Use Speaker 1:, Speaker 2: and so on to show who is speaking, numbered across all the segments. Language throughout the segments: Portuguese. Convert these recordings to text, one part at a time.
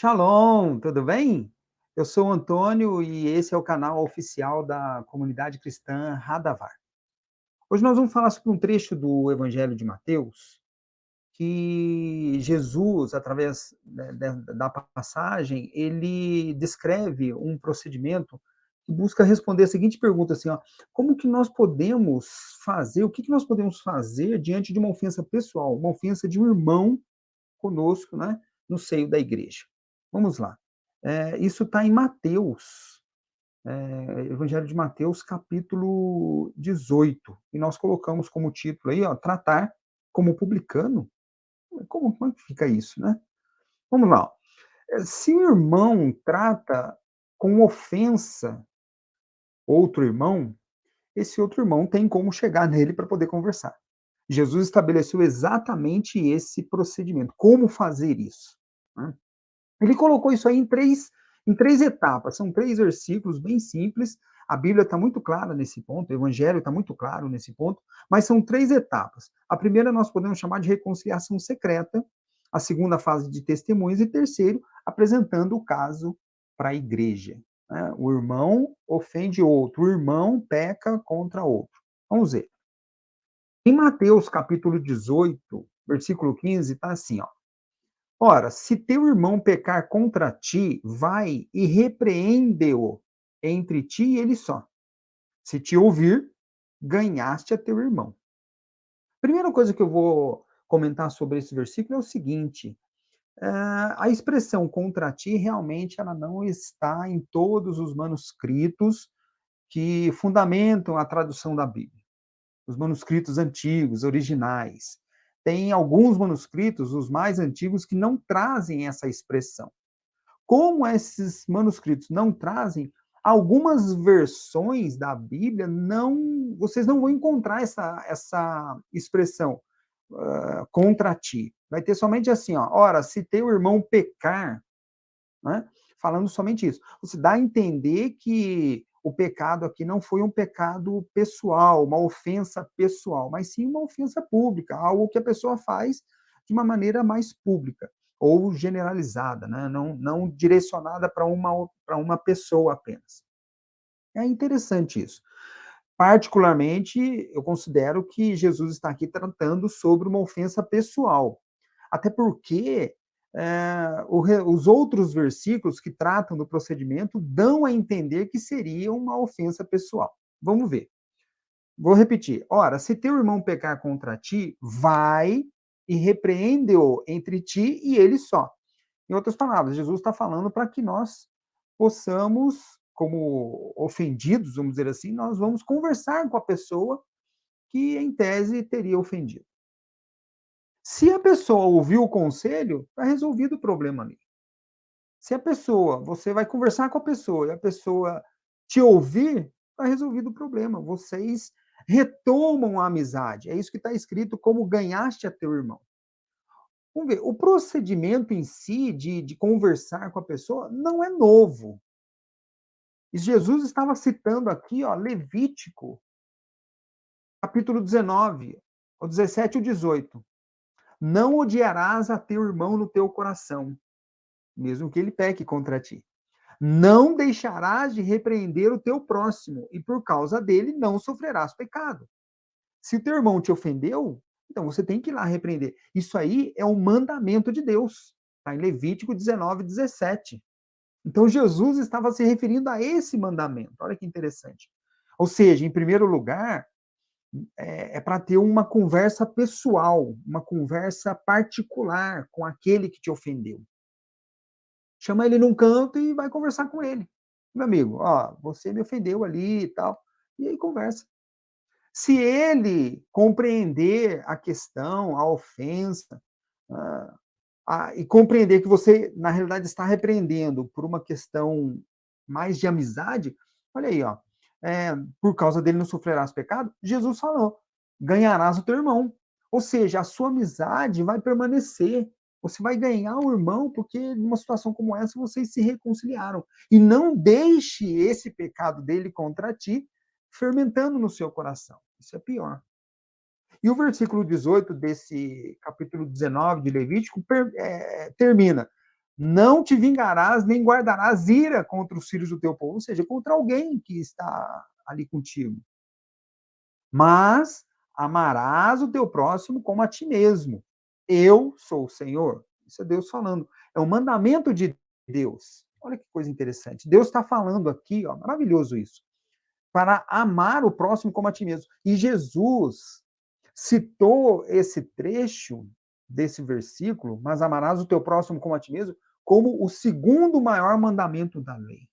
Speaker 1: Shalom, tudo bem? Eu sou o Antônio e esse é o canal oficial da comunidade cristã Radavar. Hoje nós vamos falar sobre um trecho do Evangelho de Mateus, que Jesus, através da passagem, ele descreve um procedimento que busca responder a seguinte pergunta, assim, ó, como que nós podemos fazer, o que que nós podemos fazer diante de uma ofensa pessoal, uma ofensa de um irmão conosco, né, no seio da igreja. Vamos lá. Isso está em Mateus, Evangelho de Mateus, capítulo 18, e nós colocamos como título aí, ó, tratar como publicano. Como é que fica isso, né? Vamos lá. Ó. Se o irmão trata com ofensa outro irmão, esse outro irmão tem como chegar nele para poder conversar. Jesus estabeleceu exatamente esse procedimento. Como fazer isso? Né? Ele colocou isso aí em três etapas, são três versículos bem simples. A Bíblia está muito clara nesse ponto, o Evangelho está muito claro nesse ponto, mas são três etapas. A primeira nós podemos chamar de reconciliação secreta, a segunda fase de testemunhos, e terceiro, apresentando o caso para a igreja. Né? O irmão ofende outro, o irmão peca contra outro. Vamos ver. Em Mateus capítulo 18, versículo 15, está assim, ó. Ora, se teu irmão pecar contra ti, vai e repreende-o entre ti e ele só. Se te ouvir, ganhaste a teu irmão. Primeira coisa que eu vou comentar sobre esse versículo é o seguinte: a expressão contra ti realmente ela não está em todos os manuscritos que fundamentam a tradução da Bíblia. Os manuscritos antigos, originais. Tem alguns manuscritos, os mais antigos, que não trazem essa expressão. Como esses manuscritos não trazem, algumas versões da Bíblia não, vocês não vão encontrar essa expressão contra ti. Vai ter somente assim, ó, ora, se teu irmão pecar, né? Falando somente isso. Você dá a entender que o pecado aqui não foi um pecado pessoal, uma ofensa pessoal, mas sim uma ofensa pública, algo que a pessoa faz de uma maneira mais pública ou generalizada, né? Não direcionada para uma pessoa apenas. É interessante isso. Particularmente, eu considero que Jesus está aqui tratando sobre uma ofensa pessoal. Até porque os outros versículos que tratam do procedimento dão a entender que seria uma ofensa pessoal. Vamos ver. Vou repetir. Ora, se teu irmão pecar contra ti, vai e repreende-o entre ti e ele só. Em outras palavras, Jesus está falando para que nós possamos, como ofendidos, vamos dizer assim, nós vamos conversar com a pessoa que, em tese, teria ofendido. Se a pessoa ouviu o conselho, está resolvido o problema ali. Se a pessoa, você vai conversar com a pessoa e a pessoa te ouvir, está resolvido o problema. Vocês retomam a amizade. É isso que está escrito como ganhaste a teu irmão. Vamos ver, o procedimento em si de conversar com a pessoa não é novo. E Jesus estava citando aqui, ó, Levítico, capítulo 19, o 17 e o 18. Não odiarás a teu irmão no teu coração, mesmo que ele peque contra ti. Não deixarás de repreender o teu próximo, e por causa dele não sofrerás pecado. Se o teu irmão te ofendeu, então você tem que ir lá repreender. Isso aí é um mandamento de Deus. Está em Levítico 19, 17. Então Jesus estava se referindo a esse mandamento. Olha que interessante. Ou seja, em primeiro lugar, para ter uma conversa pessoal, uma conversa particular com aquele que te ofendeu. Chama ele num canto e vai conversar com ele. Meu amigo, ó, você me ofendeu ali e tal. E aí conversa. Se ele compreender a questão, a ofensa, ah, e compreender que você, na realidade, está repreendendo por uma questão mais de amizade, olha aí, ó, por causa dele não sofrerás pecado, Jesus falou, ganharás o teu irmão. Ou seja, a sua amizade vai permanecer. Você vai ganhar o irmão porque numa situação como essa vocês se reconciliaram. E não deixe esse pecado dele contra ti fermentando no seu coração. Isso é pior. E o versículo 18 desse capítulo 19 de Levítico termina: Não te vingarás, nem guardarás ira contra os filhos do teu povo, ou seja, contra alguém que está ali contigo. Mas amarás o teu próximo como a ti mesmo. Eu sou o Senhor. Isso é Deus falando. É um mandamento de Deus. Olha que coisa interessante. Deus está falando aqui, ó, maravilhoso isso, para amar o próximo como a ti mesmo. E Jesus citou esse trecho desse versículo, mas amarás o teu próximo como a ti mesmo, como o segundo maior mandamento da lei.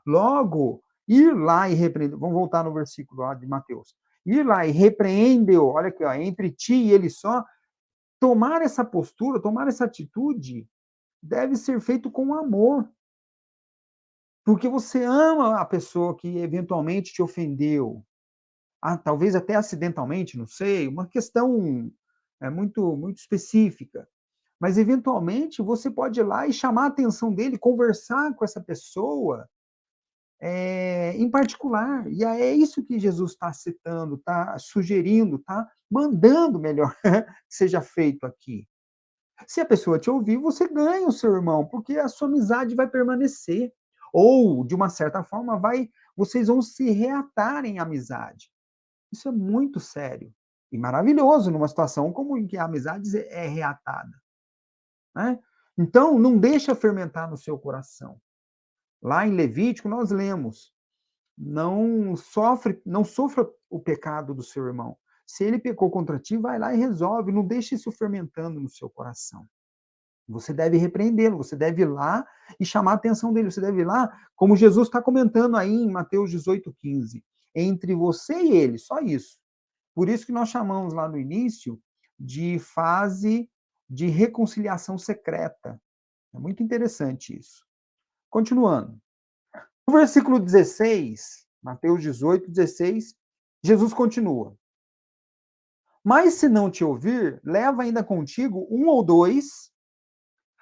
Speaker 1: Logo, ir lá e repreender, vamos voltar no versículo lá de Mateus, ir lá e repreende-o, olha aqui, ó, entre ti e ele só, tomar essa postura, tomar essa atitude, deve ser feito com amor, porque você ama a pessoa que eventualmente te ofendeu, talvez até acidentalmente, não sei, uma questão muito específica. Mas eventualmente você pode ir lá e chamar a atenção dele, conversar com essa pessoa, em particular. E é isso que Jesus está citando, está sugerindo, está mandando melhor que seja feito aqui. Se a pessoa te ouvir, você ganha o seu irmão, porque a sua amizade vai permanecer. Ou, de uma certa forma, vocês vão se reatar em amizade. Isso é muito sério e maravilhoso numa situação como em que a amizade é reatada, né? Então, não deixa fermentar no seu coração. Lá em Levítico nós lemos: não sofra o pecado do seu irmão. Se ele pecou contra ti, vai lá e resolve, não deixe isso fermentando no seu coração. Você deve repreendê-lo, você deve ir lá e chamar a atenção dele, você deve ir lá, como Jesus está comentando aí em Mateus 18:15, entre você e ele, só isso. Por isso que nós chamamos lá no início de fase de reconciliação secreta. É muito interessante isso. Continuando. No versículo 16, Mateus 18:16, Jesus continua: Mas se não te ouvir, leva ainda contigo um ou dois,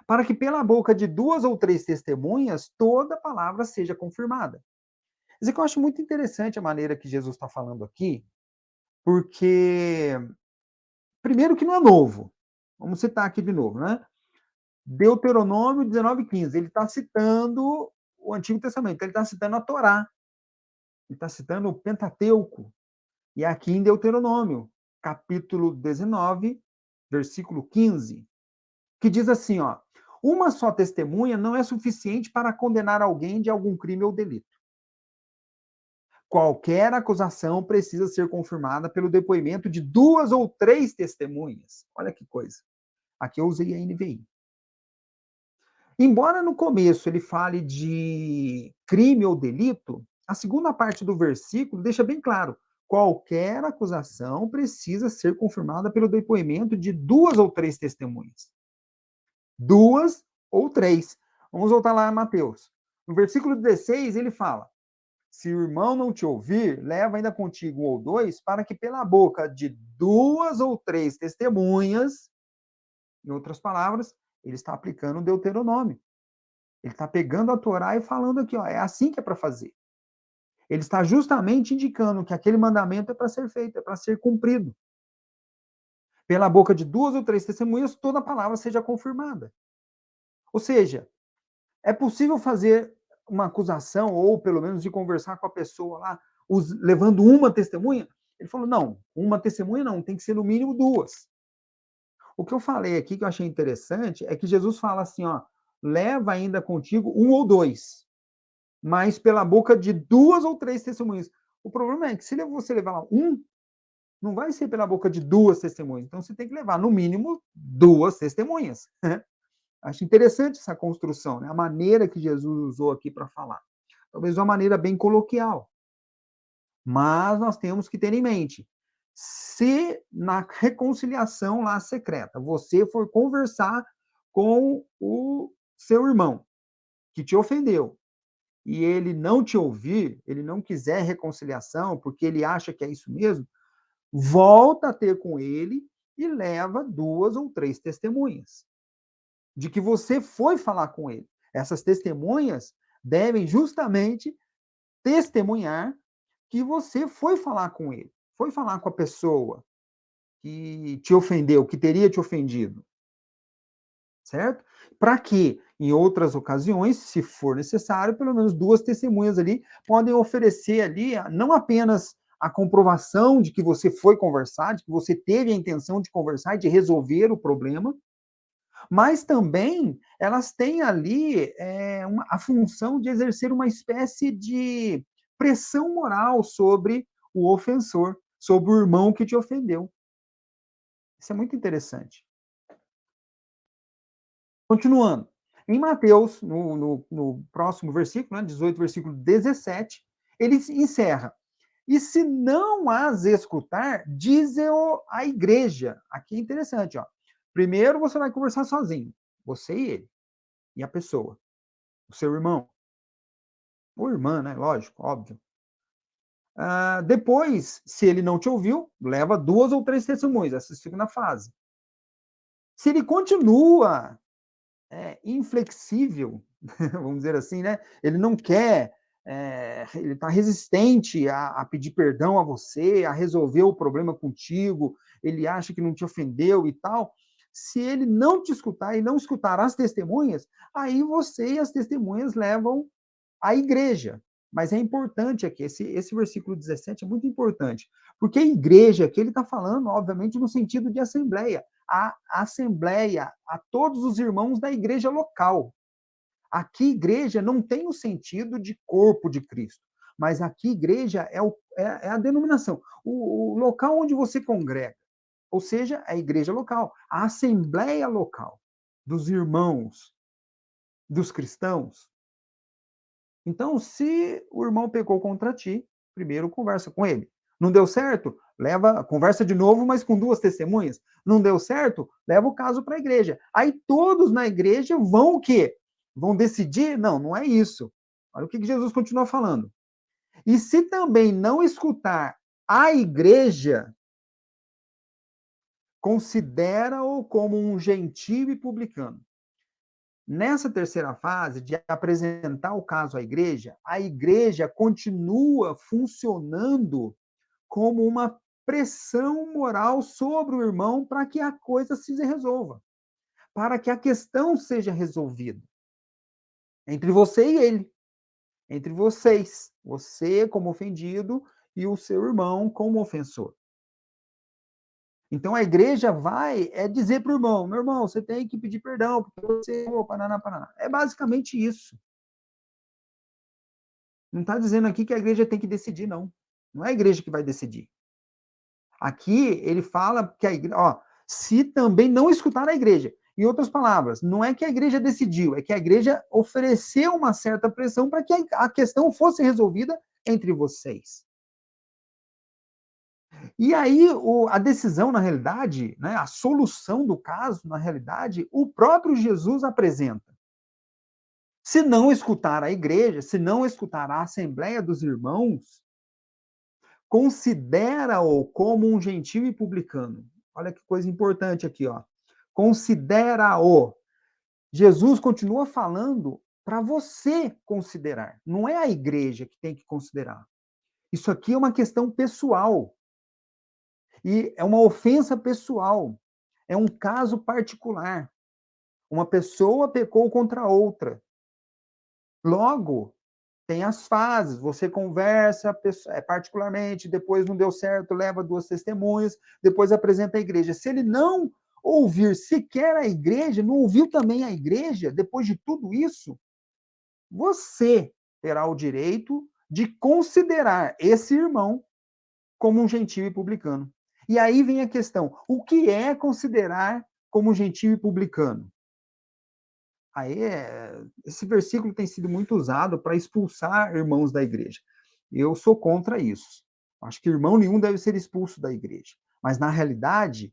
Speaker 1: para que pela boca de duas ou três testemunhas toda palavra seja confirmada. Isso que eu acho muito interessante a maneira que Jesus está falando aqui, porque, primeiro, que não é novo. Vamos citar aqui de novo, né? Deuteronômio 19:15. Ele está citando o Antigo Testamento, ele está citando a Torá, ele está citando o Pentateuco. E aqui em Deuteronômio, capítulo 19, versículo 15, que diz assim, ó: uma só testemunha não é suficiente para condenar alguém de algum crime ou delito. Qualquer acusação precisa ser confirmada pelo depoimento de duas ou três testemunhas. Olha que coisa. Aqui eu usei a NVI. Embora no começo ele fale de crime ou delito, a segunda parte do versículo deixa bem claro: qualquer acusação precisa ser confirmada pelo depoimento de duas ou três testemunhas. Duas ou três. Vamos voltar lá a Mateus. No versículo 16, ele fala: se o irmão não te ouvir, leva ainda contigo um ou dois, para que pela boca de duas ou três testemunhas, em outras palavras, ele está aplicando o Deuteronômio. Ele está pegando a Torá e falando aqui, ó, é assim que é para fazer. Ele está justamente indicando que aquele mandamento é para ser feito, é para ser cumprido. Pela boca de duas ou três testemunhas, toda a palavra seja confirmada. Ou seja, é possível fazer uma acusação, ou pelo menos de conversar com a pessoa lá, levando uma testemunha? Ele falou, não, uma testemunha não, tem que ser no mínimo duas. O que eu falei aqui, que eu achei interessante, é que Jesus fala assim, ó, leva ainda contigo um ou dois, mas pela boca de duas ou três testemunhas. O problema é que se você levar lá um, não vai ser pela boca de duas testemunhas. Então você tem que levar, no mínimo, duas testemunhas. Acho interessante essa construção, né? A maneira que Jesus usou aqui para falar. Talvez uma maneira bem coloquial. Mas nós temos que ter em mente, se na reconciliação lá secreta você for conversar com o seu irmão que te ofendeu, e ele não te ouvir, ele não quiser reconciliação, porque ele acha que é isso mesmo, volta a ter com ele e leva duas ou três testemunhas de que você foi falar com ele. Essas testemunhas devem justamente testemunhar que você foi falar com ele, foi falar com a pessoa que te ofendeu, que teria te ofendido. certo? Para que, em outras ocasiões, se for necessário, pelo menos duas testemunhas ali podem oferecer ali não apenas a comprovação de que você foi conversar, de que você teve a intenção de conversar e de resolver o problema, mas também elas têm ali a função de exercer uma espécie de pressão moral sobre o ofensor, sobre o irmão que te ofendeu. Isso é muito interessante. Continuando. Em Mateus, no próximo versículo, né, 18, versículo 17, ele encerra. E se não as escutar, dize-o à igreja. Aqui é interessante, ó. Primeiro você vai conversar sozinho, você e ele, e a pessoa, o seu irmão, ou irmã, né? Lógico, óbvio. Depois, se ele não te ouviu, leva duas ou três testemunhas, essa segunda fase. Se ele continua inflexível, vamos dizer assim, né? Ele não quer, ele está resistente a pedir perdão a você, a resolver o problema contigo, ele acha que não te ofendeu e tal. Se ele não te escutar e não escutar as testemunhas, aí você e as testemunhas levam à igreja. Mas é importante aqui, esse versículo 17 é muito importante, porque a igreja que ele está falando, obviamente, no sentido de assembleia, a assembleia, a todos os irmãos da igreja local. Aqui, igreja não tem o sentido de corpo de Cristo, mas aqui, igreja é a denominação, o local onde você congrega, ou seja, a igreja local, a assembleia local dos irmãos, dos cristãos. Então, se o irmão pecou contra ti, primeiro conversa com ele. Não deu certo? Leva, conversa de novo, mas com duas testemunhas. Não deu certo? Leva o caso para a igreja. Aí todos na igreja vão o quê? Vão decidir? Não, não é isso. Olha o que Jesus continua falando. E se também não escutar a igreja, considera-o como um gentio e publicano. Nessa terceira fase, de apresentar o caso à igreja, a igreja continua funcionando como uma pressão moral sobre o irmão para que a coisa se resolva, para que a questão seja resolvida entre você e ele, entre vocês, você como ofendido e o seu irmão como ofensor. Então a igreja vai dizer para o irmão, meu irmão, você tem que pedir perdão, porque você, paraná, paraná. É basicamente isso. Não está dizendo aqui que a igreja tem que decidir, não. Não é a igreja que vai decidir. Aqui ele fala que a igreja, ó, se também não escutar a igreja. Em outras palavras, não é que a igreja decidiu, é que a igreja ofereceu uma certa pressão para que a questão fosse resolvida entre vocês. E aí, a decisão, na realidade, né, a solução do caso, na realidade, o próprio Jesus apresenta. Se não escutar a igreja, se não escutar a assembleia dos irmãos, considera-o como um gentio e publicano. Olha que coisa importante aqui, ó. Considera-o. Jesus continua falando para você considerar. Não é a igreja que tem que considerar. Isso aqui é uma questão pessoal. E é uma ofensa pessoal. É um caso particular. Uma pessoa pecou contra outra. Logo, tem as fases, você conversa particularmente, depois não deu certo, leva duas testemunhas, depois apresenta a igreja. Se ele não ouvir sequer a igreja, não ouviu também a igreja, depois de tudo isso, você terá o direito de considerar esse irmão como um gentio e publicano. E aí vem a questão: o que é considerar como gentio e publicano? Aí, esse versículo tem sido muito usado para expulsar irmãos da igreja. Eu sou contra isso. Acho que irmão nenhum deve ser expulso da igreja. Mas, na realidade,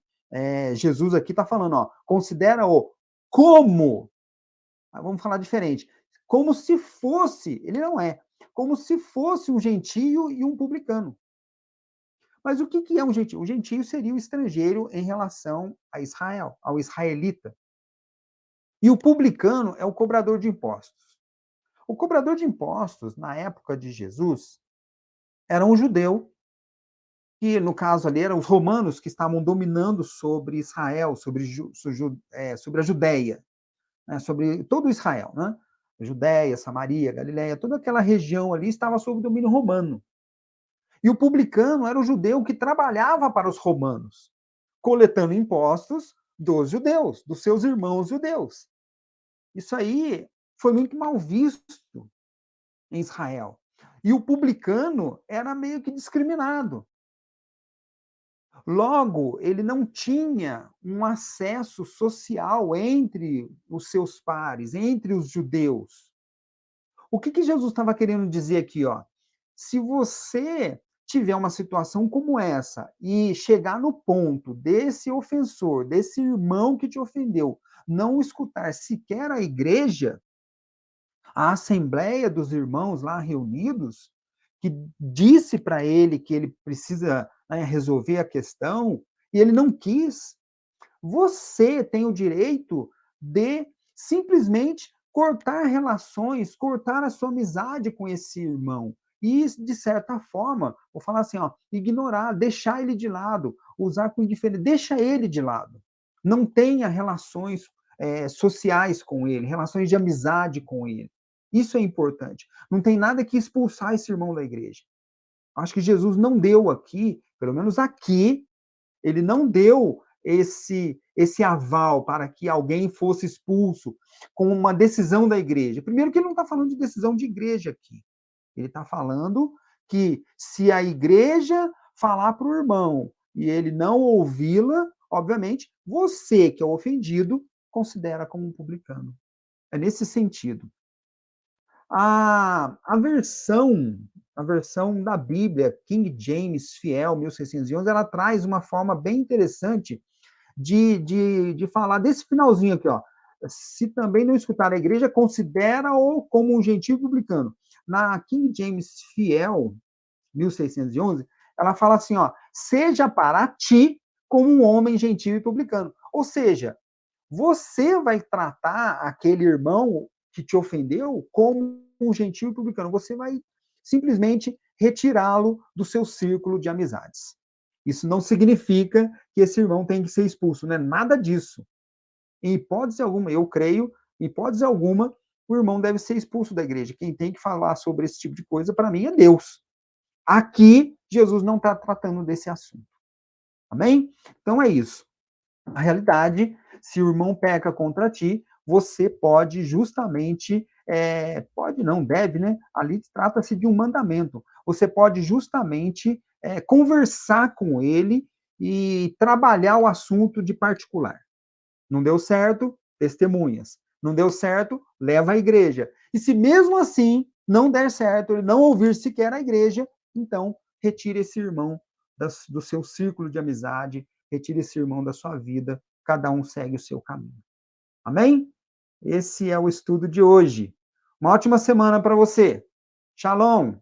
Speaker 1: Jesus aqui está falando, ó, considera-o como, vamos falar diferente, como se fosse, ele não é, como se fosse um gentio e um publicano. Mas o que é um gentio? O gentio seria o estrangeiro em relação a Israel, ao israelita. E o publicano é o cobrador de impostos. O cobrador de impostos, na época de Jesus, era um judeu, que no caso ali eram os romanos que estavam dominando sobre Israel, sobre a Judéia. né, sobre todo Israel, né? Judéia, Samaria, Galiléia, toda aquela região ali estava sob domínio romano. E o publicano era o judeu que trabalhava para os romanos, coletando impostos dos judeus, dos seus irmãos judeus. Isso aí foi muito mal visto em Israel. E o publicano era meio que discriminado. Logo, ele não tinha um acesso social entre os seus pares, entre os judeus. O que Jesus estava querendo dizer aqui, ó? Se você tiver uma situação como essa e chegar no ponto desse ofensor, desse irmão que te ofendeu, não escutar sequer a igreja, a assembleia dos irmãos lá reunidos, que disse para ele que ele precisa, né, resolver a questão, e ele não quis, você tem o direito de simplesmente cortar relações, cortar a sua amizade com esse irmão. E, de certa forma, vou falar assim, ó, ignorar, deixar ele de lado, usar com indiferença, deixa ele de lado. Não tenha relações sociais com ele, relações de amizade com ele. Isso é importante. Não tem nada que expulsar esse irmão da igreja. Acho que Jesus não deu aqui, pelo menos aqui, ele não deu esse aval para que alguém fosse expulso com uma decisão da igreja. Primeiro que ele não está falando de decisão de igreja aqui. Ele está falando que se a igreja falar para o irmão e ele não ouvi-la, obviamente, você que é o ofendido considera como um publicano. É nesse sentido. A versão da Bíblia, King James Fiel, 1611, ela traz uma forma bem interessante de falar desse finalzinho aqui, ó. Se também não escutar a igreja, considera-o como um gentio publicano. Na King James Fiel, 1611, ela fala assim, ó, seja para ti como um homem gentil e publicano. Ou seja, você vai tratar aquele irmão que te ofendeu como um gentil e publicano. Você vai simplesmente retirá-lo do seu círculo de amizades. Isso não significa que esse irmão tem que ser expulso, não é nada disso. Em hipótese alguma, eu creio, em hipótese alguma, o irmão deve ser expulso da igreja. Quem tem que falar sobre esse tipo de coisa, para mim, é Deus. Aqui, Jesus não está tratando desse assunto. Amém? Então é isso. Na realidade, se o irmão peca contra ti, você pode justamente, pode não, deve, né? Ali trata-se de um mandamento. Você pode justamente conversar com ele e trabalhar o assunto de particular. Não deu certo, testemunhas. Não deu certo, leva à igreja. E se mesmo assim não der certo, ele não ouvir sequer a igreja, então retire esse irmão do seu círculo de amizade, retire esse irmão da sua vida, cada um segue o seu caminho. Amém? Esse é o estudo de hoje. Uma ótima semana para você. Shalom!